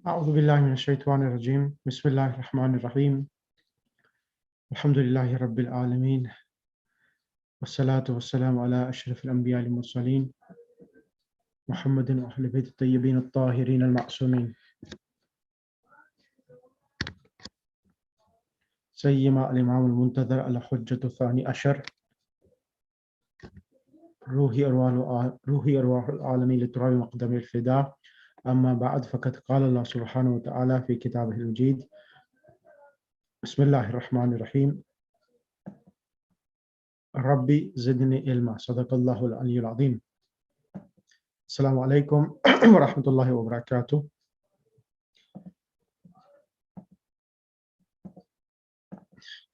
أعوذ بالله من الشيطان الرجيم بسم الله الرحمن الرحيم الحمد لله رب العالمين والصلاة والسلام على أشرف الأنبياء والمرسلين محمد وأهل بيت الطيبين الطاهرين المعصومين سيما الإمام المنتظر الحجة الثاني عشر روحي أرواح العالمين لتراب مقدم الفداء. أما بعد فقد قال الله سبحانه وتعالى في كتابه المجيد بسم الله الرحمن الرحيم ربي زدني علما صدق الله العلي العظيم. Assalamu alaikum wa rahmatullahi wa barakatuh.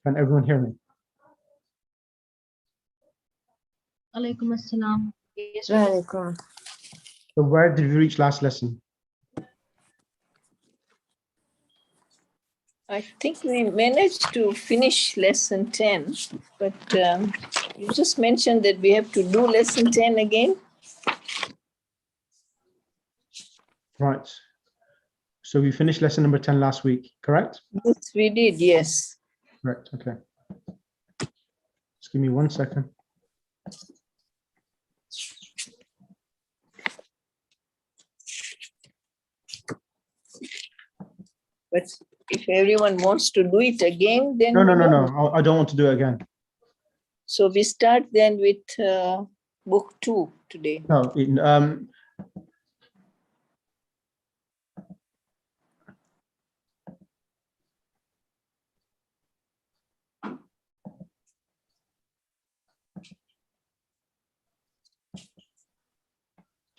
Can everyone hear me? Alaikum assalam. Yes. So where did we reach last lesson? I think we managed to finish lesson 10, but you just mentioned that we have to do lesson 10 again. Right. So we finished lesson number 10 last week, correct? Yes, we did, yes. Correct, okay. Just give me 1 second. But if everyone wants to do it again, then... No. I don't want to do it again. So we start then with book 2 today. No,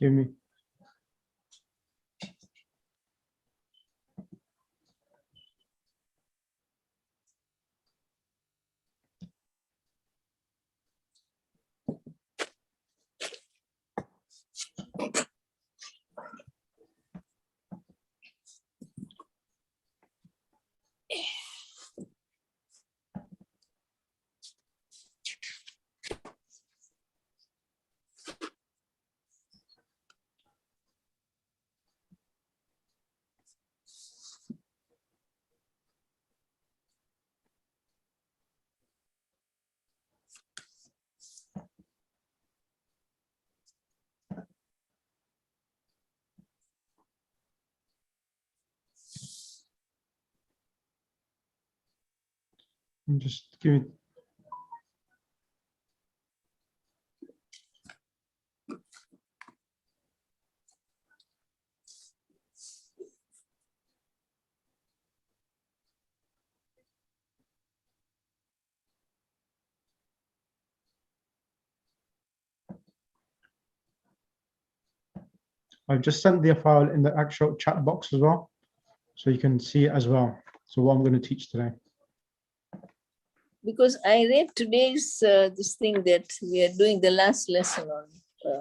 give me. Just give me. I've just sent the file in the actual chat box as well, so you can see it as well. So what I'm going to teach today. Because I read today's this thing that we are doing the last lesson on.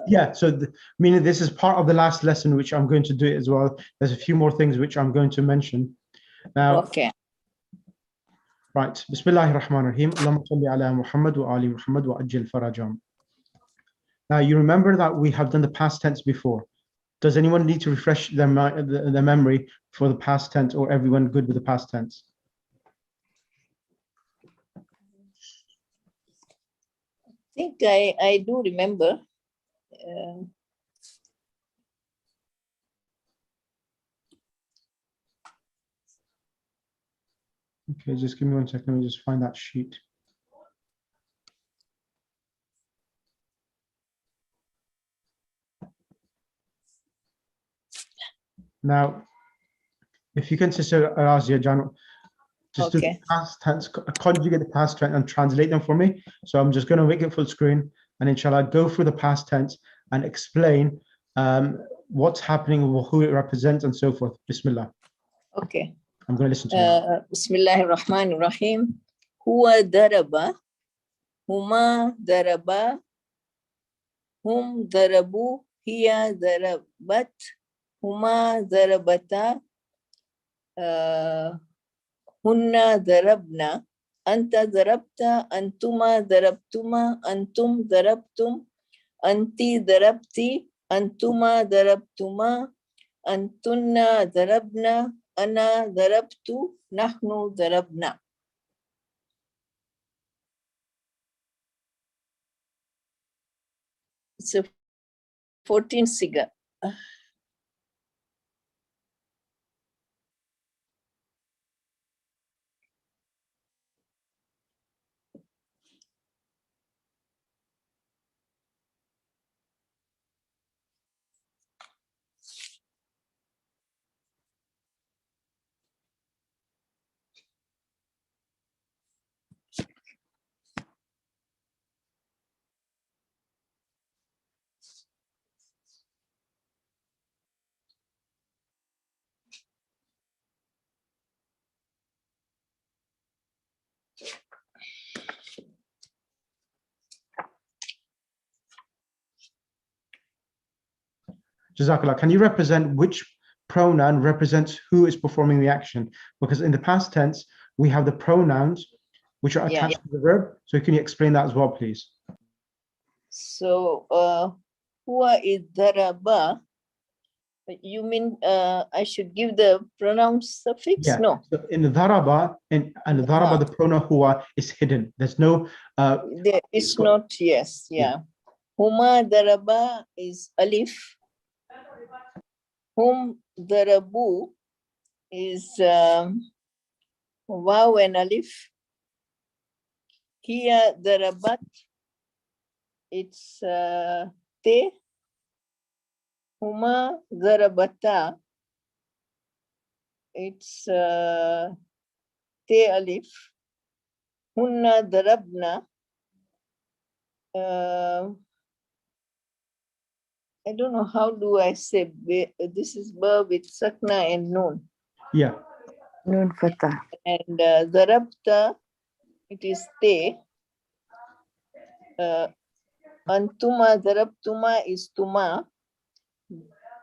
Yeah, so meaning this is part of the last lesson, which I'm going to do it as well. There's a few more things which I'm going to mention. Now, okay. Right. Bismillahir Rahmanir Rahim. Allahumma salli ala Muhammad wa ali Muhammad wa ajil farajam. Now, you remember that we have done the past tense before. Does anyone need to refresh their memory for the past tense, or everyone good with the past tense? I think I do remember. Okay, just give me 1 second. Let me just find that sheet. Now, if you can, Sister Razia Jan, just do the past tense, conjugate the past tense and translate them for me. So I'm just going to make it full screen, and inshallah go through the past tense and explain what's happening, who it represents, and so forth. Bismillah. Okay. I'm going to listen to you. Bismillahir Rahmanir Rahim. Huwa daraba, huma daraba, hum darabu, hiya darabat, huma darabata, hunna darabna, anta darabta, antuma darabtuma, antum darabtum, anti darabti, antuma darabtuma, Antunna darabna, ana darabtu, nahnu darabna. It's a 14th figure. Jazakallah. Can you represent which pronoun represents who is performing the action? Because in the past tense, we have the pronouns which are attached to the verb. So can you explain that as well, please? So, huwa iddaraba. You mean I should give the pronoun suffix? Yeah. No. So in the dharaba, the pronoun huwa is hidden. There's no. There is not. Yes. Yeah. Huma daraba is alif. Hum darabu is waw and alif. Hiya darabat, it's te. Huma darabata, it's te alif. Hunna darabna, I don't know how do I say, this is verb with sakna and noon. Yeah. Noon fatah. And darabta, it is te. Antuma darabtuma is tuma.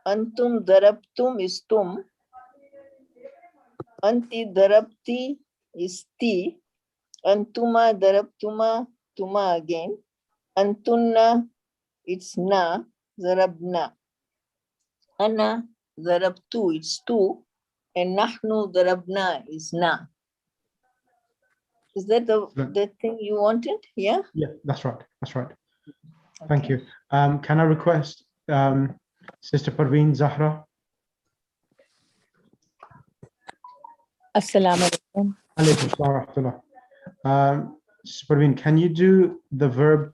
Antum darabtum is tum. Anti darabti is ti. Antuma darabtuma, tuma again. Antunna, it's na, darabna. Ana darabtu, it's tu. And nahnu darabna is na. Is that the thing you wanted? Yeah? Yeah, that's right. That's right. Thank you. Can I request Sister Parveen Zahra? Assalamu alaikum. Alaykum assalam wa rahmatullah. Sister Parveen, can you do the verb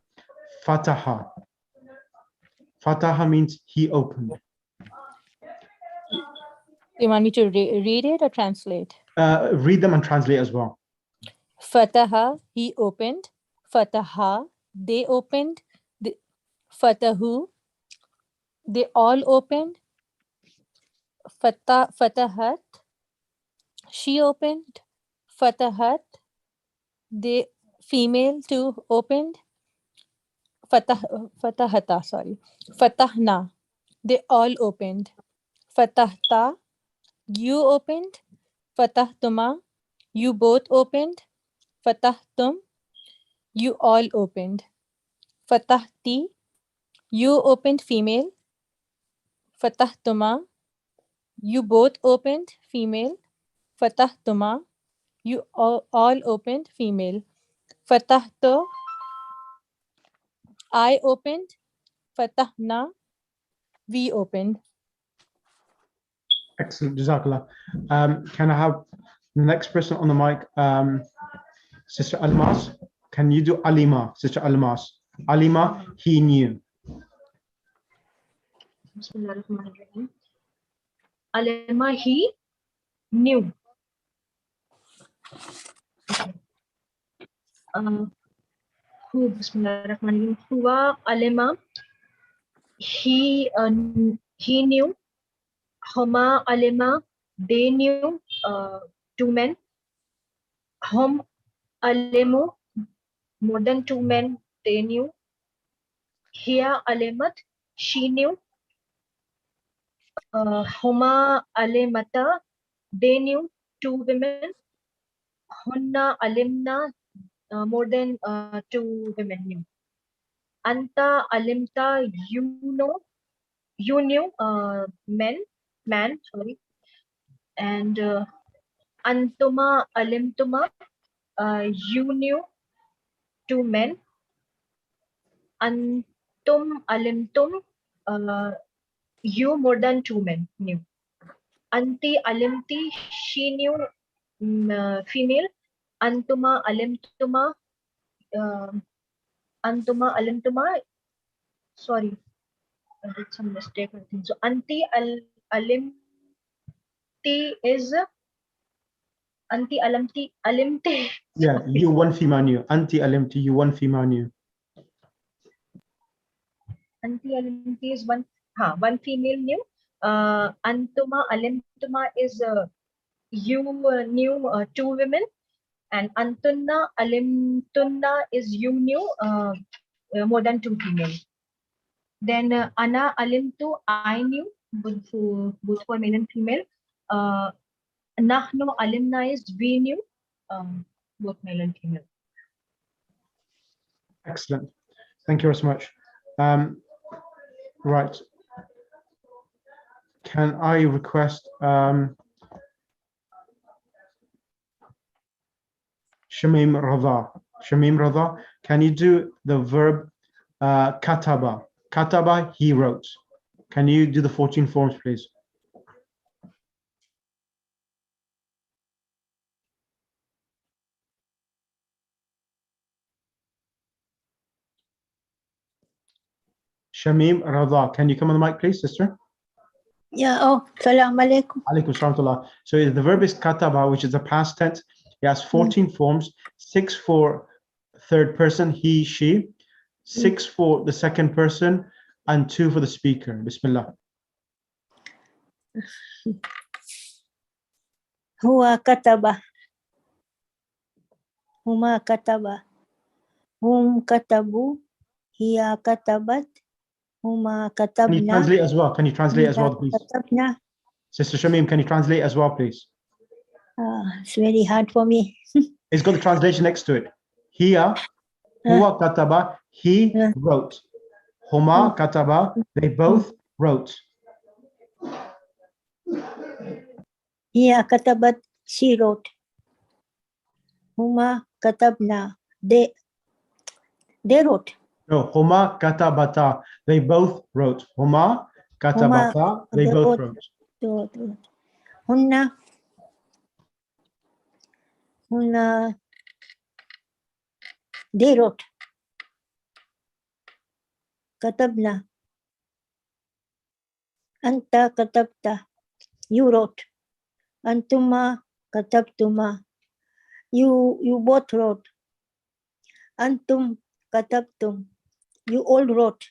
fataha? Fataha means he opened. You want me to read it or translate? Read them and translate as well. Fataha, he opened. Fataha, they opened. Fatahu, they all opened. Fatahat, she opened. Fatahat, they female too opened. Fatahata, sorry. Fatahna, they all opened. Fatahta, you opened. Fatahtuma, you both opened. Fatahtum, you all opened. Fatahti, you opened female. Fatahtuma, you both opened female. Fatahtuma, you all opened female. Fatahtu, I opened. Fatahna, we opened. Excellent, Jazakallah. Can I have the next person on the mic? Sister Almas, can you do Alima? Sister Almas. Alima, he knew. Bismillahirrahmanirrahim. Alima, he knew. Who, Bismillahirrahmanirrahim. Huwa alima, he knew. Huma alima, they knew, two men. Hum alimu, more than two men, they knew. Hiya alimat, she knew. Huma alimata, they knew, two women. Hunna alimna, more than two women knew. Anta alimta, you know, you knew, men, man, sorry. And antuma alimtuma, you knew, two men. Antum alimtum, you more than two men knew. Anti alimti, she knew, female. Antuma alimtuma, antuma alimtuma, sorry, I did some mistake, I think. So anti alimti is anti alimti alimti. Yeah, you one female knew. Anti alimti, you one female knew. Anti alimti is one female knew. Antuma alimtuma is you knew two women, and antunna alimtunna is you knew more than two females. Then ana alimtu, I knew, both for male and female. Nahnu alimna is we knew, both male and female. Excellent. Thank you very much. Right. Can I request Shamim Radha? Shamim Radha, can you do the verb kataba? Kataba, he wrote. Can you do the 14 forms, please? Shamim Radha, can you come on the mic, please, sister? Yeah, oh, salam alaikum. Alaikum salam. So the verb is kataba, which is the past tense. It has 14 forms, 6 for third person, he, she, 6 for the second person, and 2 for the speaker. Bismillah. Huwa kataba. Huma kataba. Hum katabu. Hiya katabat. Huma katabna. Can you translate as well? Can you translate as well, please? Katabna. Sister Shamim, can you translate as well, please? It's very hard for me. It's got the translation next to it. Hiya, huwa kataba, he wrote. Huma kataba, they both wrote. Hiya katabat. She wrote. Huma katabna. They wrote. No, huma katabata, they both wrote. Huma katabata, they both wrote. Hunna they wrote. Katabna. Anta katabta. You wrote. Antuma katabtuma. You both wrote. Antum katabtum. You all wrote.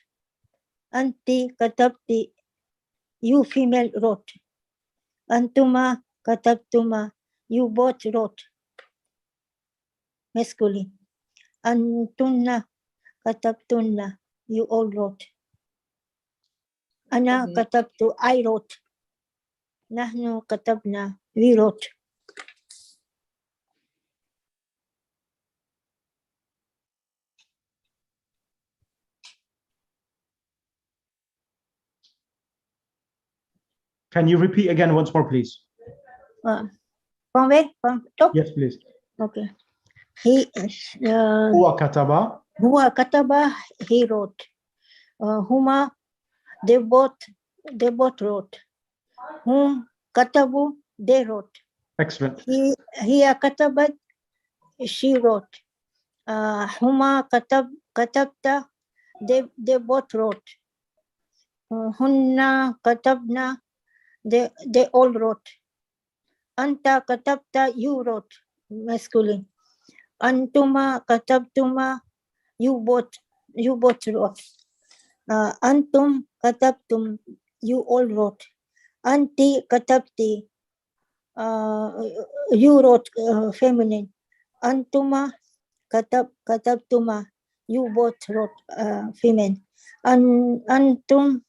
Anti katabti. You female wrote. Antuma katabtuma. You both wrote. Masculine. Antunna katabtunna. You all wrote. Ana katabtu. I wrote. Nahnu katabna. We wrote. Can you repeat again once more, please? From where? From top? Yes, please. Okay. He Huwa kataba. Huwa kataba, he wrote. Huma, they both wrote. Hum katabu, they wrote. Excellent. Hiya katabat, she wrote. Huma katabta, they both wrote. Hunna katabna, they all wrote. Anta katabta, you wrote. Masculine. Antuma katabtuma, you both wrote. Antum katabtum, you all wrote. Anti katabti, you wrote, feminine. Antuma katabtuma, you both wrote, female. Antum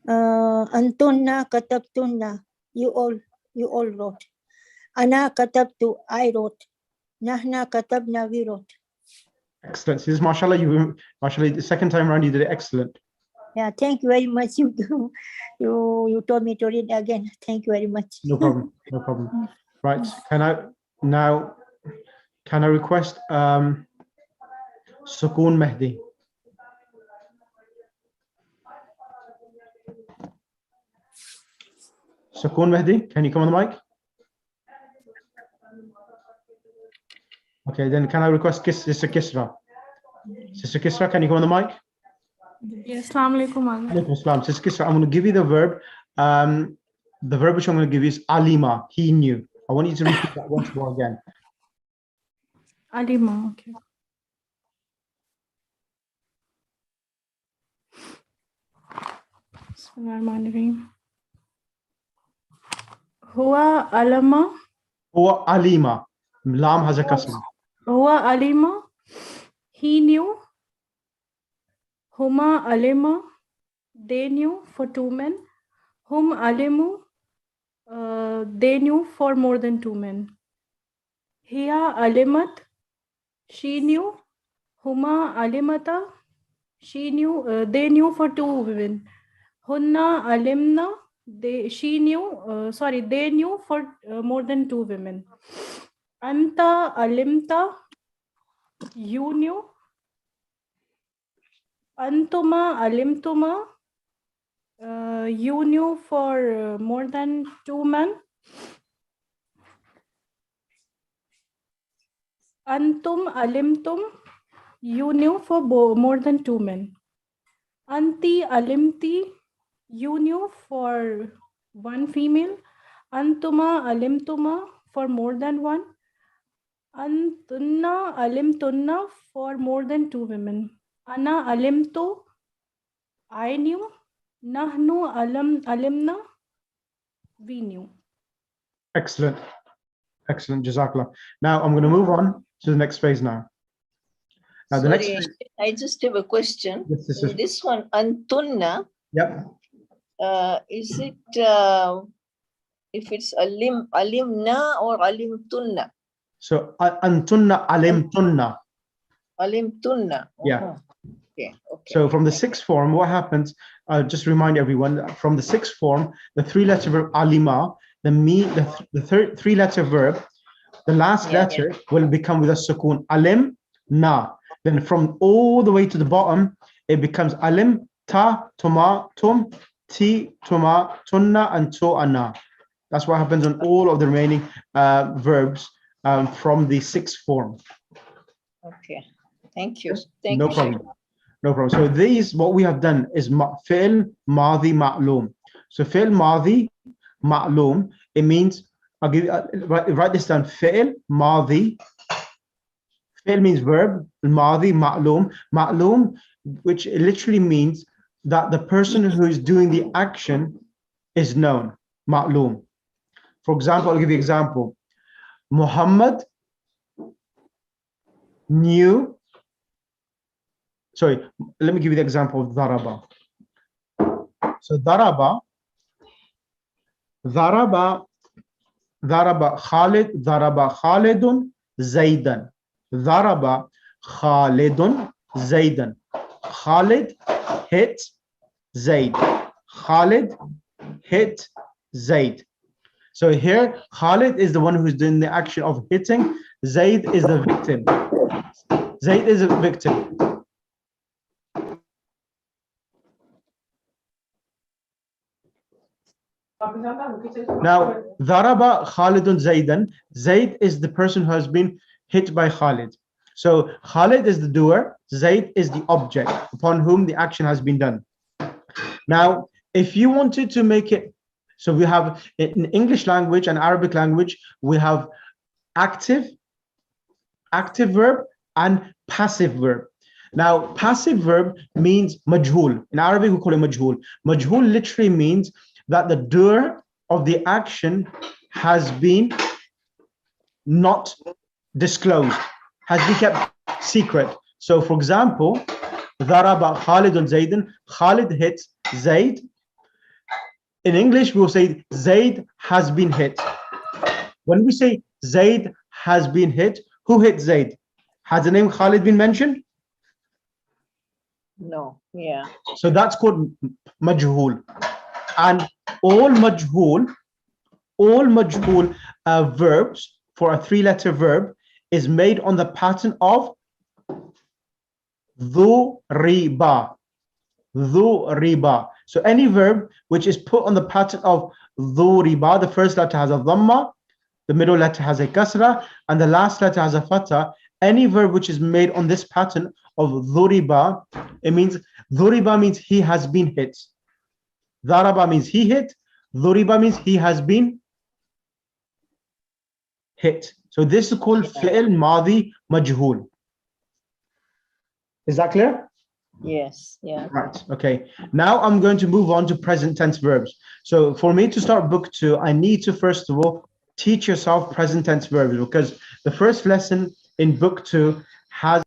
antunna katabtunna, you all wrote. Ana katabtu, I wrote. Nahna katabna, we wrote. Excellent. This is mashallah, mashallah, the second time around you did it excellent. Yeah, thank you very much. You told me to read again. Thank you very much. No problem. No problem. Right. Can I request Sukoon Mehdi? Sukoon Mehdi, can you come on the mic? Okay, then can I request Sister Kisra? Sister Kisra, can you come on the mic? Yes, Assalamu alaikum. Alaikum assalam. Sister Kisra, I'm going to give you the verb. The verb which I'm going to give you is alima. He knew. I want you to repeat that once more again. Alima, okay. Bismillahirrahmanirrahim. Huwa alama. Or alima. Lam has a kasra. Huwa alima. He knew. Huma alima. They knew for two men. Hum alimu. They knew for more than two men. Hiya alimat. She knew. Huma alimata. She knew. They knew for two women. Hunna alimna. They knew for more than two women. Anta alimta. You knew. Antuma alimtuma. You knew for more than two men. Antum alimtum. You knew for more than two men. Anti alimti. You knew for one female. Antuma alimtuma for more than one. Antunna alimtunna for more than two women. Ana alimtu. I knew. Nahnu alimna. We knew. Excellent. Excellent. Jazakallah. Now I'm going to move on to the next phase now. Now the next Sorry, phase, I just have a question. Yes, this In is- this one, Antunna, yep. is it if it's alimna or alimtunna? So antunna alimtunna. Alimtunna. Yeah. Okay. Okay. So from the sixth form, what happens? Just remind everyone that from the sixth form, the three-letter verb alima, the three-letter verb, the last Yeah, letter will become with a sukoon. Alim na. Then from all the way to the bottom, it becomes alim ta tuma tum ti tuma tunna and to ana. That's what happens on all of the remaining verbs from the sixth form. Okay. Thank you. Thank No you. problem. No problem. So these, what we have done is fi'l madhi ma'loom. So fi'l madhi ma'loom, it means, I'll give you, write this down. Fi'l madhi. Fi'l means verb. Madhi ma'loom. Ma'loom, which literally means that the person who is doing the action is known. Ma'loom. For example, I'll give you an example. Muhammad knew. Sorry, let me give you the example of daraba. So daraba Khalid, daraba Khalidun Zaidan. Daraba Khalidun Zaidan. Khalid hit Zaid. Khalid hit Zaid. So here, Khalid is the one who's doing the action of hitting. Zaid is the victim. Zaid is a victim. Now, Daraba Khalidun Zaidan. Zaid is the person who has been hit by Khalid. So Khalid is the doer, Zaid is the object upon whom the action has been done. Now, if you wanted to make it, so we have in English language and Arabic language, we have active verb and passive verb. Now, passive verb means majhul. In Arabic, we call it majhul. Majhul literally means that the doer of the action has been not disclosed, has been kept secret. So, for example, Daraba Khalidun Zaidan, Khalid hits Zaid. In English, we will say Zaid has been hit. When we say Zaid has been hit, who hit Zaid? Has the name Khalid been mentioned? No. Yeah. So that's called majhul. And all majhul verbs for a 3-letter verb is made on the pattern of dhuriba. Dhuriba. So any verb which is put on the pattern of dhuriba, the first letter has a dhamma, the middle letter has a kasra, and the last letter has a fatha. Any verb which is made on this pattern of dhuriba, it means dhuriba means he has been hit. Dharaba means he hit. Dhuriba means he has been hit. So this is called fi'l madi majhul. Is that clear? Yes. Yeah. Right. Okay. Now I'm going to move on to present tense verbs. So for me to start book 2, I need to first of all teach yourself present tense verbs, because the first lesson in book 2 has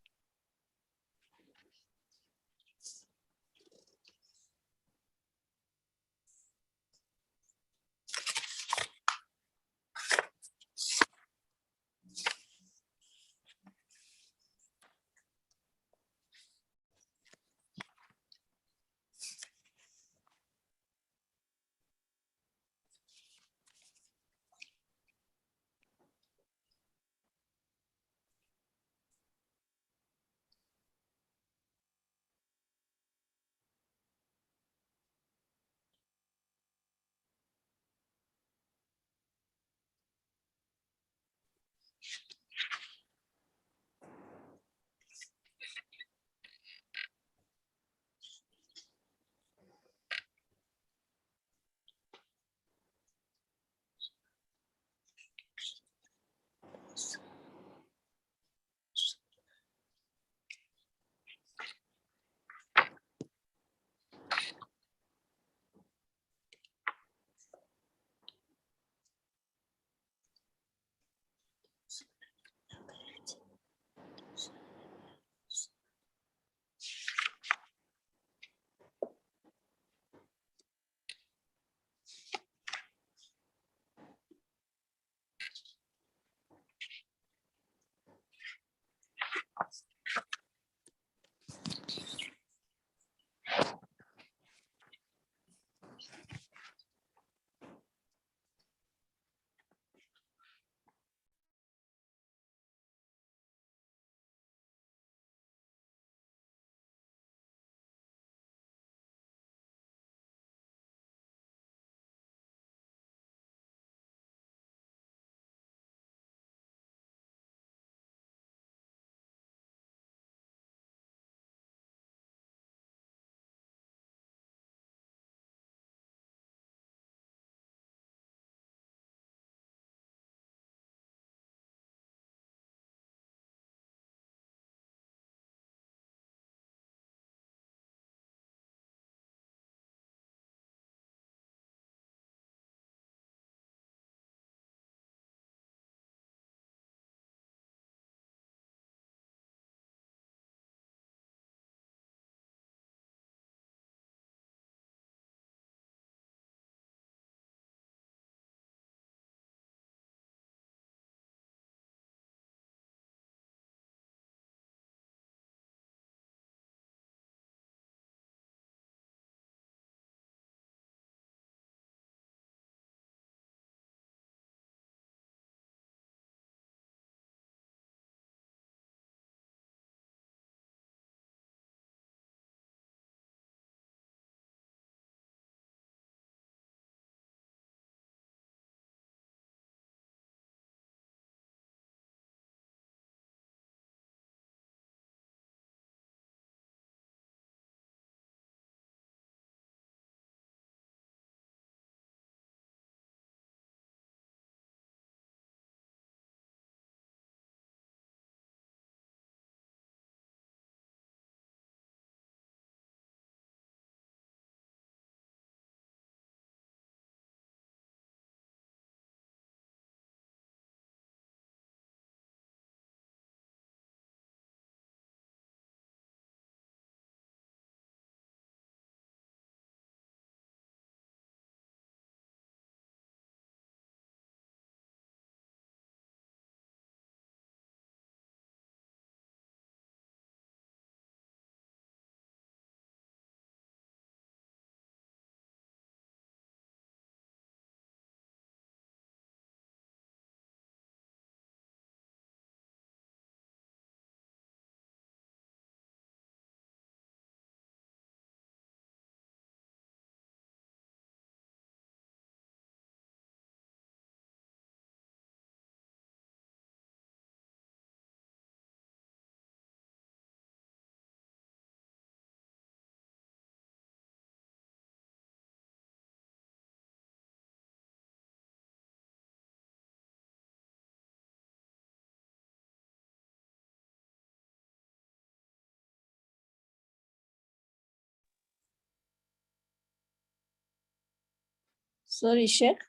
Sorry, Sheikh.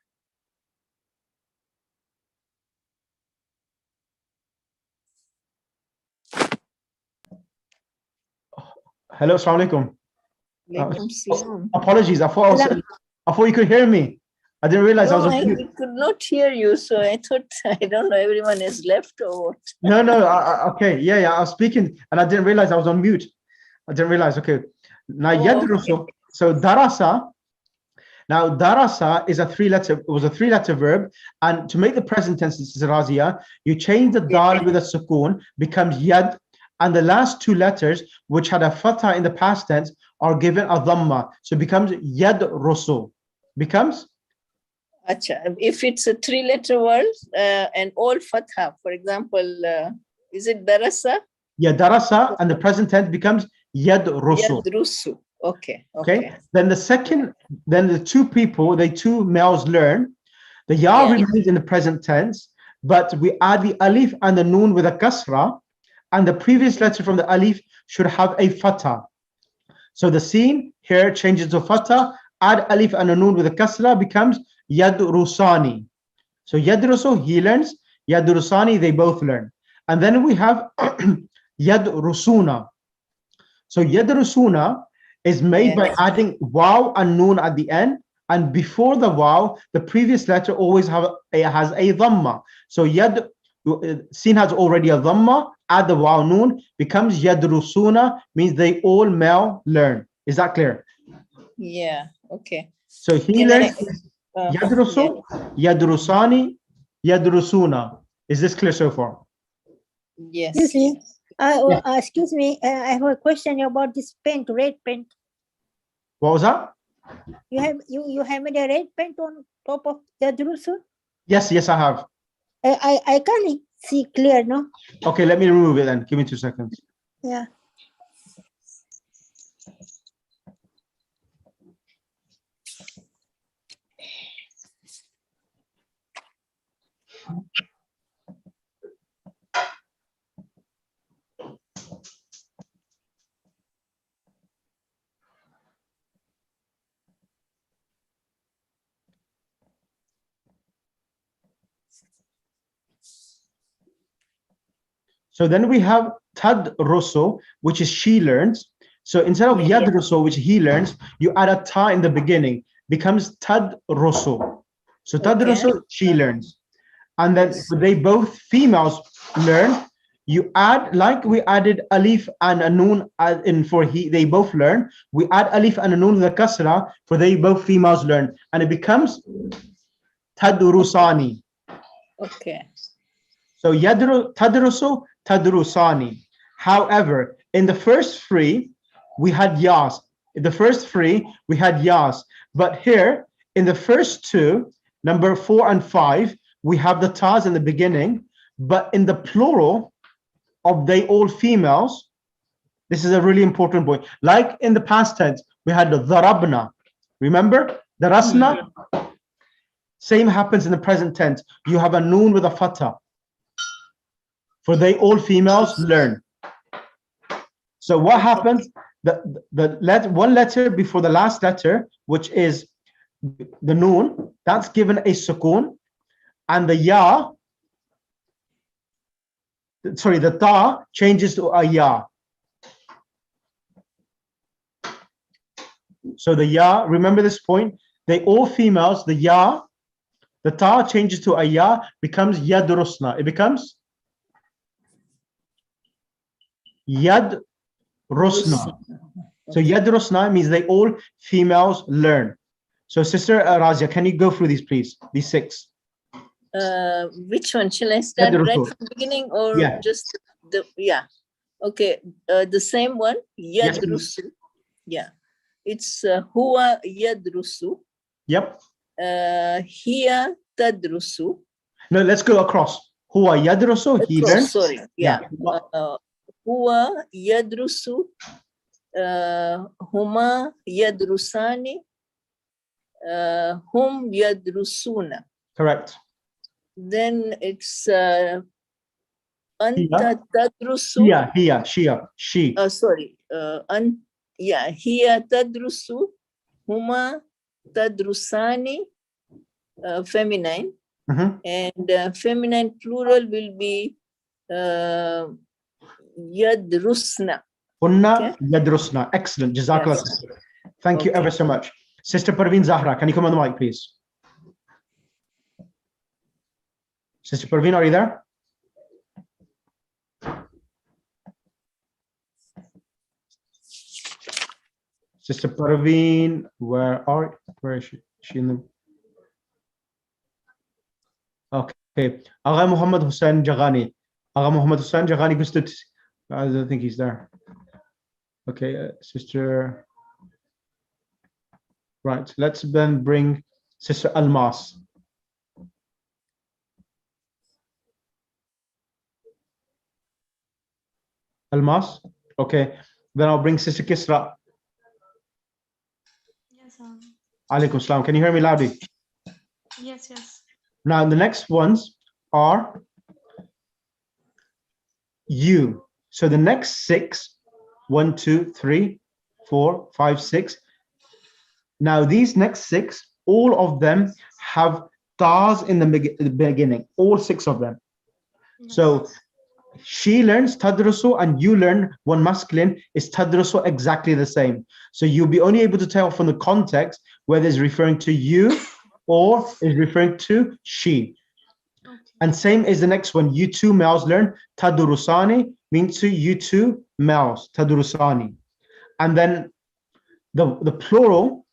Hello, assalamu alaikum. Alaikum salam. Apologies, I thought you could hear me. I didn't realize I was on mute. We could not hear you, so I thought, I don't know, everyone has left or what. No, okay, yeah, I was speaking and I didn't realize I was on mute. I didn't realize, okay. Now, yadrusu, so darasa, now darasa is a three-letter verb, and to make the present tense, this is Razia, you change the dal with a sukoon, becomes yad, and the last two letters, which had a fatha in the past tense, are given a dhamma, so it becomes yadrusu, becomes? Acha, if it's a three-letter word and all fatha, for example, is it darasa? Yeah, darasa, and the present tense becomes yadrusu. Yadrusu. Okay. Then the two males learn. The ya remains in the present tense, but we add the alif and the noon with a kasra, and the previous letter from the alif should have a fatha. So the scene here changes to fatha, add alif and a noon with a kasra, becomes yadrusani. So yadrusu, he learns, yadrusani, they both learn. And then we have yadrusuna. So yadrusuna is made by adding waw and noon at the end, and before the waw, the previous letter always has a dhamma. So sin has already a dhamma, add the waw noon, becomes yadrusuna, means they all male learn. Is that clear? Yeah, okay. So he learns yadrusu, yadrusani, yadrusuna. Is this clear so far? Yes. Excuse me, I have a question about this paint, red paint. What was that? You have made a red paint on top of the drusu? Yes, I have. I can't see clear, no? Okay, let me remove it then. Give me 2 seconds. Yeah. So then we have tadrusu, which is she learns. So instead of yadrusu, which he learns, you add a ta in the beginning, becomes tadrusu. So tadrusu, she learns. And then they both females learn. You add, like we added alif and a noon in for they both learn. We add alif and a noon with a kasra for they both females learn. And it becomes tadrusani. Okay. So tadrusu, tadrusani. However, in the first three, we had yas. In the first three, we had yas. But here, in the first two, number 4 and 5, we have the tas in the beginning. But in the plural of they all females, this is a really important point. Like in the past tense, we had the darabna. Remember? Darasna? Same happens in the present tense. You have a noon with a fatha. For they all females learn. So what happens? One letter before the last letter, which is the noon, that's given a sukoon, and the ta changes to a ya. So the ya, remember this point, they all females, the ta changes to a ya, becomes yadrusna. It becomes yad rusna. So yadrusna means they all females learn. So Sister Razia, can you go through these, please? These 6. Which one? Shall I start right from the beginning or just the Okay, the same one. Yadrusu. Yes, it's huwa yadrusu. Yep. Hiya tadrusu. No, let's go across. Huwa yadrusu, he learns. Sorry, huwa yadrusu, huma yadrusani, hum yadrusuna. Correct. Then it's anta tadrusu. She. Sorry. Hiya tadrusu, huma tadrusani, feminine, and feminine plural will be yadrusna. Hunna yadrusna. Excellent. Jazakallah. Yes. Thank you ever so much. Sister Parveen Zahra, can you come on the mic, please? Sister Parveen, are you there? Sister Parveen, where is she? She in the... Okay. Agha Muhammad Hussain Jaghani. Agha Muhammad Hussain Jaghani, I don't think he's there. Okay, Sister. Right, let's then bring Sister Almas. Almas? Okay, then I'll bring Sister Kisra. Yes, Alaikum salam. Can you hear me loudly? yes, yes. Now, the next ones are you. So the next 6, 1, 2, 3, 4, 5, 6. Now, these next 6, all of them have tars in the beginning, all 6 of them. So she learns tadrusu and you learn one masculine is tadrusu exactly the same. So you'll be only able to tell from the context whether it's referring to you or is referring to she. Okay. And same is the next one. You two males learn tadurusani means to you two males, tadurusani. And then the plural,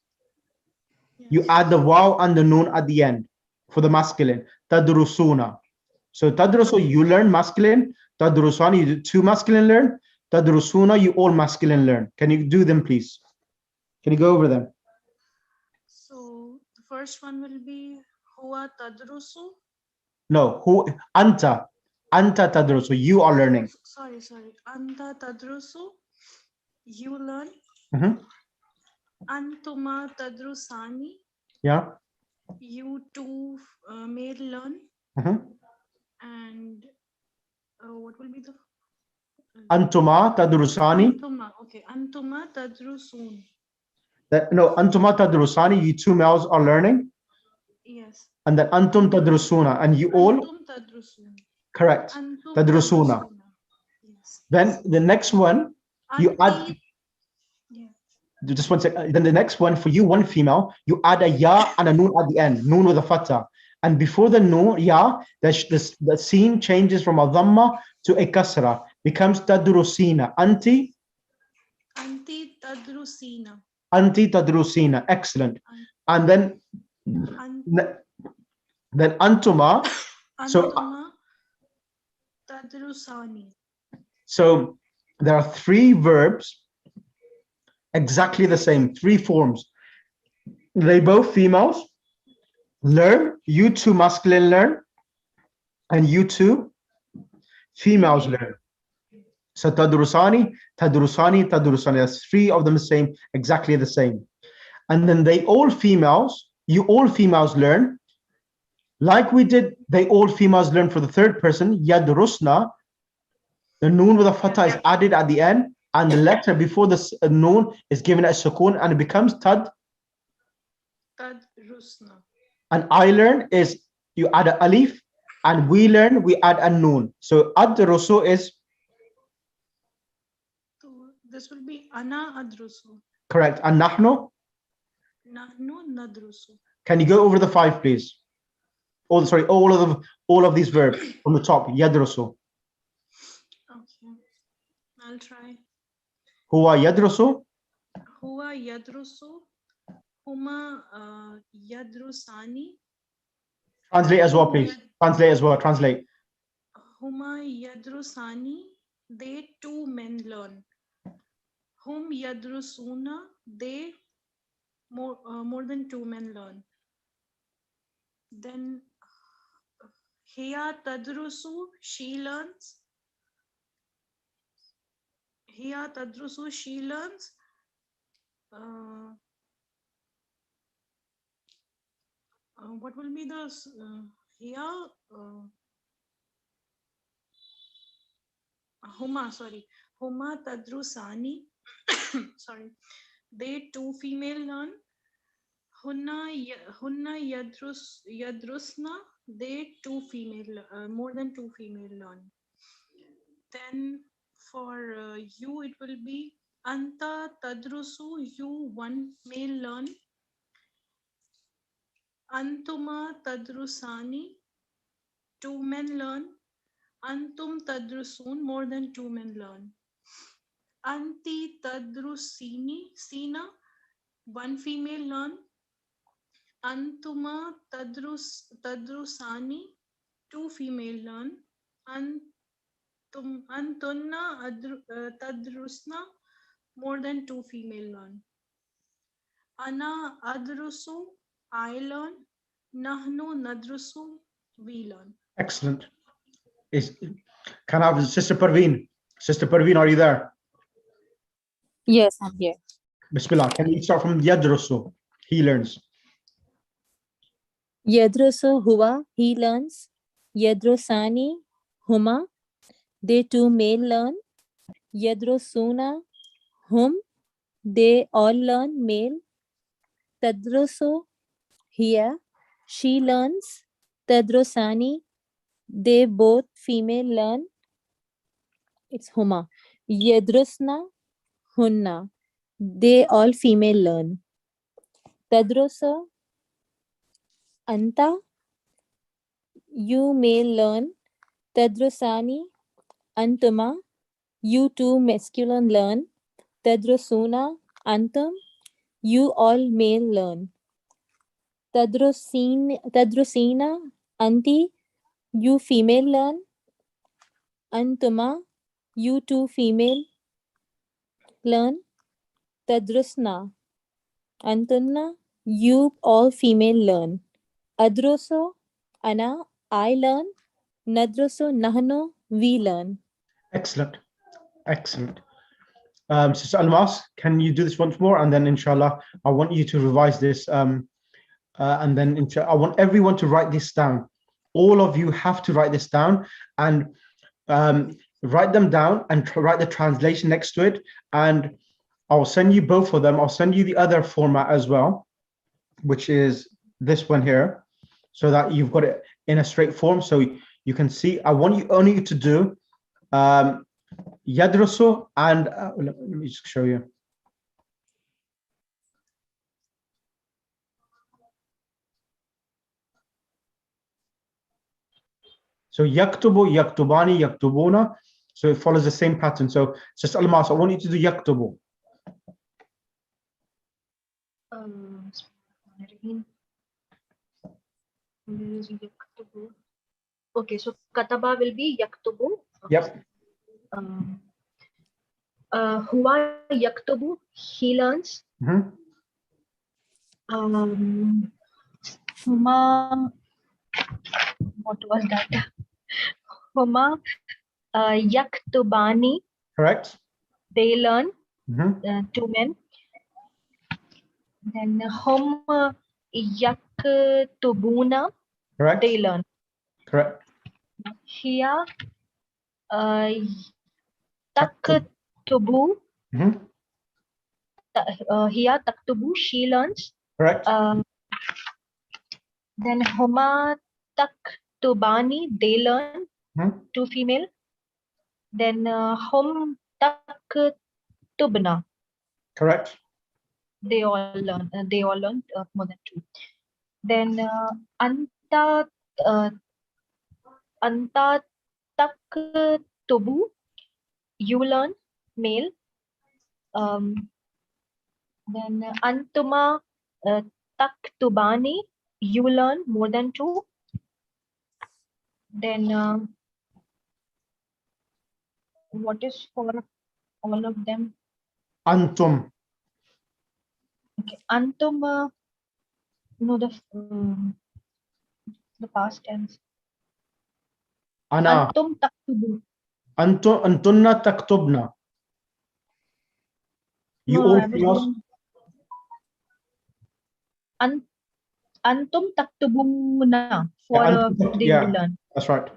you add the waw and the noon at the end for the masculine, tadrusuna. So tadrusu, you learn masculine, tadrusani, you two masculine learn, tadrusuna, you all masculine learn. Can you do them, please? Can you go over them? So the first one will be huwa tadrusu. No, who anta tadrusu, you are learning. Sorry. Anta tadrusu, you learn. Antuma tadrusani. Yeah. You two male learn. And what will be the Antuma tadrusani. Antuma tadrusun. No, antuma tadrusani, you two males are learning. Yes. And then antum tadrusuna, and you all. Antum tadrusun. Correct. Antum Tadrusuna. Yes. Then the next one, you add. Yeah. Just one second. Then the next one for you, one female, you add a ya and a noon at the end, noon with a fatha. And before the noon, ya, the scene changes from a dhamma to a kasra, becomes tadrusina. Anti tadrusina. Anti tadrusina. Excellent. And then antuma. Antuma tadrusani. So there are 3 verbs, exactly the same, 3 forms. They both females learn, you two masculine learn, and you two females learn. So tadrusani, tadrusani, tadrusani. That's 3 of them the same, exactly the same. And then they all females, you all females learn. Like we did, they all females learn for the third person, yadrusna. The noon with a fatha is added at the end, and the letter before the noon is given as sukoon, and it becomes tadrusna. And I learn is you add an alif, and we learn we add a noon. So adrusu is. So this will be ana adrusu. Correct. And nahnu. Nahnu nadrusu. Can you go over the 5, please? Oh, sorry, all of these verbs from the top. Yadrusu. Okay, I'll try. Huwa yadrusu. Huwa yadrusu. Huma yadrusani. Translate as well, please. Translate as well. Translate. Huma yadrusani. They 2 men learn. Hum yadrusuna. They more than 2 men learn. Then hiya tadrusu. She learns. Hiya tadrusu. She learns. What will be the here? Huma tadrusani. Sorry, they 2 female learn. Hunna yadrusna, they two female, more than two female learn. Then for you, it will be anta tadrusu, you one male learn. Antuma tadrusani, two men learn. Antum tadrusun, more than two men learn. Anti tadrusini, sina, one female learn. Antuma tadrusani, two female learn. Antunna tadrusna, more than two female learn. Ana adrusu, I learn. Nahnu nadrusu, we learn. Excellent. Can I have Sister Parveen? Sister Parveen, are you there? Yes, I'm here. Bismillah. Can you start from Yadrusu? He learns. Yadrusu huwa, he learns. Yadrusani huma, they two male learn. Yadrusuna hum, they all learn male. Tadrusu here, she learns. Tadrusani, they both female learn. It's huma. Yadrusna hunna, they all female learn. Tadrusu anta, you male learn. Tadrusani antuma, you two masculine learn. Tadrusuna antum, you all male learn. Tadrusina anti, you female learn. Antuma, you two female learn. Tadrusna antunna, you all female learn. Adrusu ana, I learn. Nadrusu nahnu, we learn. Excellent. Excellent. Sister Almas, can you do this once more? And then inshallah, I want you to revise this. And then I want everyone to write this down. All of you have to write this down and write them down and write the translation next to it. And I'll send you both of them. I'll send you the other format as well, which is this one here, so that you've got it in a straight form so you can see. I want you only to do Yadrusu and let me just show you. So yaktubu, yaktubani, yaktubuna. So it follows the same pattern. So just Almas, I want you to do yaktubu. Okay, so kataba will be yaktubu. Yep. Huwa yaktubu, he learns. Huma, what was that? Huma yaktubani. Correct. They learn. Two men. Then hum yaktubuna. Correct. They learn. Correct. Here taktubu. Here taktubu, she learns. Correct. Then huma taktubani, they learn. Two female. Then hum taktubna. Correct. They all learn. More than two. Then anta taktubu, you learn male. Then antuma taktubani, you learn more than two. Then what is for all of them? Antum. Okay, antum. No, the past tense. Ana. Antum taktubu. Antunna taktubna. You No, all I was antum taktubuna for they will learn. That's right.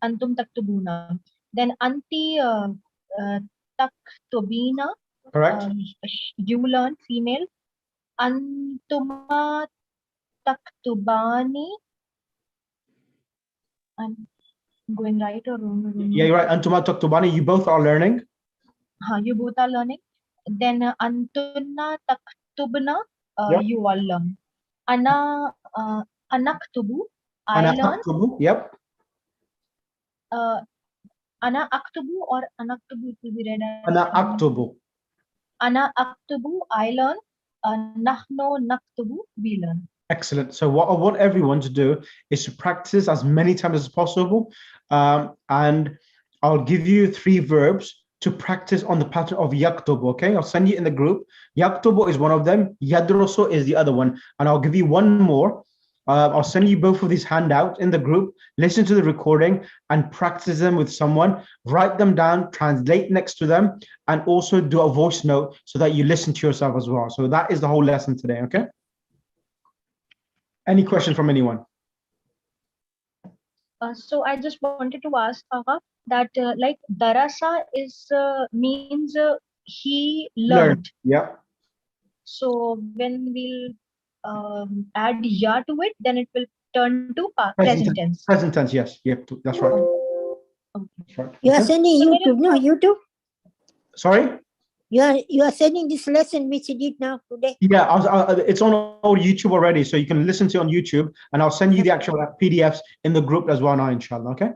Antum taktubuna. Then anti taktubina. Correct. You learn female. Antuma taktubani. I'm going right or wrong? Yeah, you're right. Antuma taktubani, you both are learning. You both are learning. Then Antunna taktubna, you all learn. Ana anaktubu, I Ana learn. aktubu, yep. Ana aktubu or anaktubu, it will be read as Ana aktubu. Ana aktubu, I learn. Nahno naktubu, we learn. Excellent. So what I want everyone to do is to practice as many times as possible. And I'll give you 3 verbs to practice on the pattern of yaktubu, okay? I'll send you in the group. Yaktubu is one of them. Yadrusu is the other one. And I'll give you one more. I'll send you both of these handouts in the group. Listen to the recording and practice them with someone. Write them down, translate next to them, and also do a voice note so that you listen to yourself as well. So that is the whole lesson today, okay? Any question from anyone? So I just wanted to ask that like darasa is means he learned. Yeah. So when we'll add ya to it, then it will turn to present tense. Present tense, yes. Yep, that's right. Okay. That's right. You are Okay. sending YouTube, no? YouTube? Sorry? You are sending this lesson which you did now today. Yeah, it's on our YouTube already, so you can listen to it on YouTube, and I'll send you the actual PDFs in the group as well now, inshallah. Okay?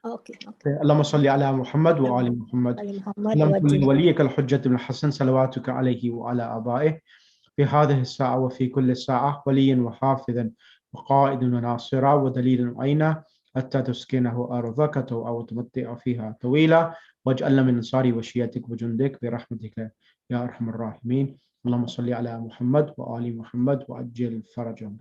Okay. اللهم صل على محمد وآل محمد. اللهم صل وليك الحجة بن الحسن صلواتك عليه وعلى آبائه في هذه الساعة وفي كل ساعة وليا وحافظا وقائد وناصرا ودليلا وعينا حتى تسكنه أرضك أو تمتع فيها طويلا واجعلنا من أنصار وشيتك وجندك برحمتك يا أرحم الراحمين. اللهم صل على محمد وآل محمد وعجل فرجهم.